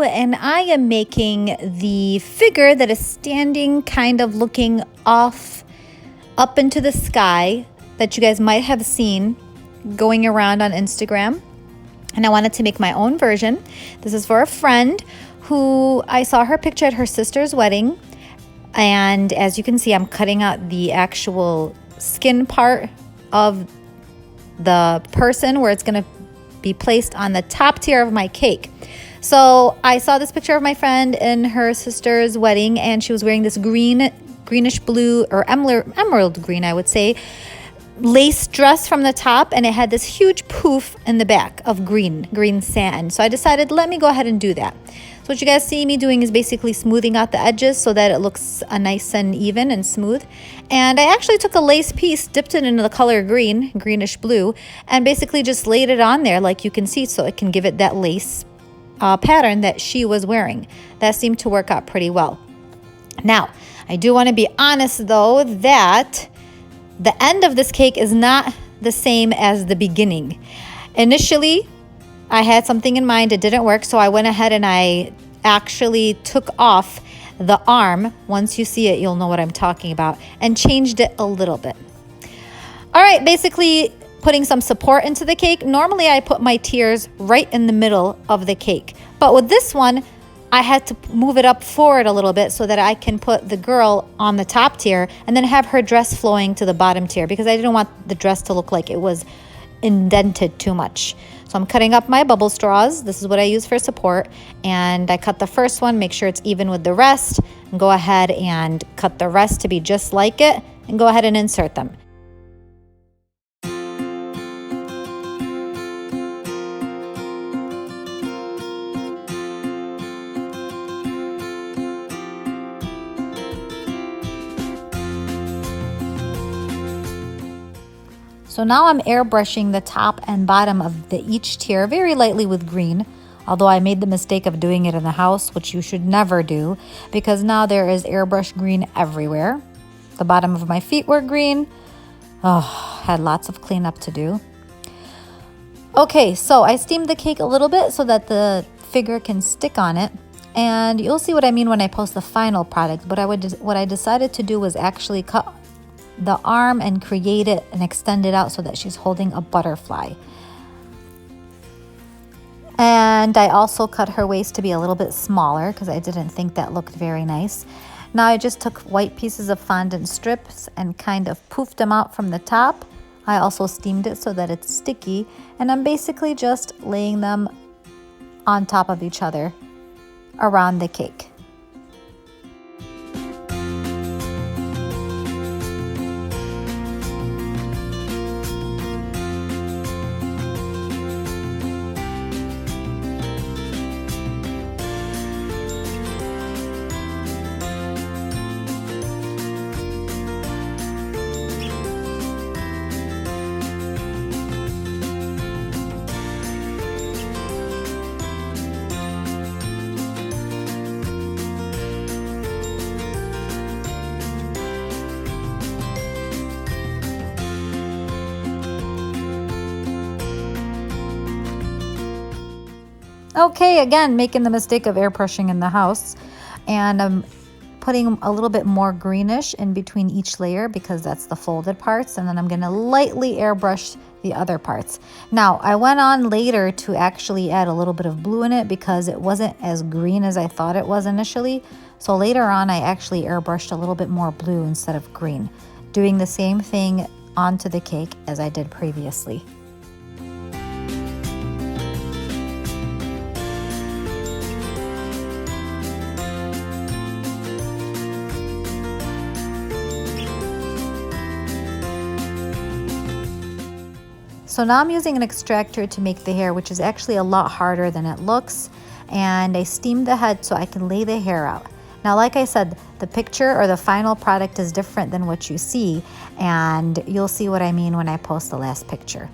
and I am making the figure that is standing kind of looking off up into the sky that you guys might have seen going around on Instagram. And I wanted to make my own version. This is for a friend who I saw her picture at her sister's wedding. And as you can see, I'm cutting out the actual skin part of the person where it's going to be placed on the top tier of my cake. So I saw this picture of my friend in her sister's wedding, and she was wearing this greenish blue, or emerald green, I would say, lace dress from the top, and it had this huge poof in the back of green satin. So I decided, let me go ahead and do that. So what you guys see me doing is basically smoothing out the edges so that it looks nice and even and smooth. And I actually took a lace piece, dipped it into the color greenish blue, and basically just laid it on there like you can see, so it can give it that lace pattern that she was wearing. That seemed to work out pretty well. Now, I do want to be honest though that the end of this cake is not the same as the beginning. Initially, I had something in mind. It didn't work, so I went ahead and I actually took off the arm. Once you see it, you'll know what I'm talking about, and changed it a little bit. All right, basically putting some support into the cake. Normally, I put my tiers right in the middle of the cake, but with this one, I had to move it up forward a little bit so that I can put the girl on the top tier and then have her dress flowing to the bottom tier, because I didn't want the dress to look like it was indented too much. So I'm cutting up my bubble straws. This is what I use for support. And I cut the first one, make sure it's even with the rest, and go ahead and cut the rest to be just like it, and go ahead and insert them. So now I'm airbrushing the top and bottom of each tier very lightly with green, although I made the mistake of doing it in the house, which you should never do, because now there is airbrush green everywhere. The bottom of my feet were green. Oh, had lots of cleanup to do. Okay, so I steamed the cake a little bit so that the figure can stick on it. And you'll see what I mean when I post the final product. But what I decided to do was actually cut the arm and create it and extend it out so that she's holding a butterfly. And I also cut her waist to be a little bit smaller because I didn't think that looked very nice. Now I just took white pieces of fondant strips and kind of poofed them out from the top. I also steamed it so that it's sticky, and I'm basically just laying them on top of each other around the cake. Okay, again, making the mistake of airbrushing in the house, and I'm putting a little bit more greenish in between each layer because that's the folded parts, and then I'm gonna lightly airbrush the other parts. Now, I went on later to actually add a little bit of blue in it because it wasn't as green as I thought it was initially. So later on, I actually airbrushed a little bit more blue instead of green, doing the same thing onto the cake as I did previously. So now I'm using an extractor to make the hair, which is actually a lot harder than it looks. And I steamed the head so I can lay the hair out. Now, like I said, the picture or the final product is different than what you see, and you'll see what I mean when I post the last picture.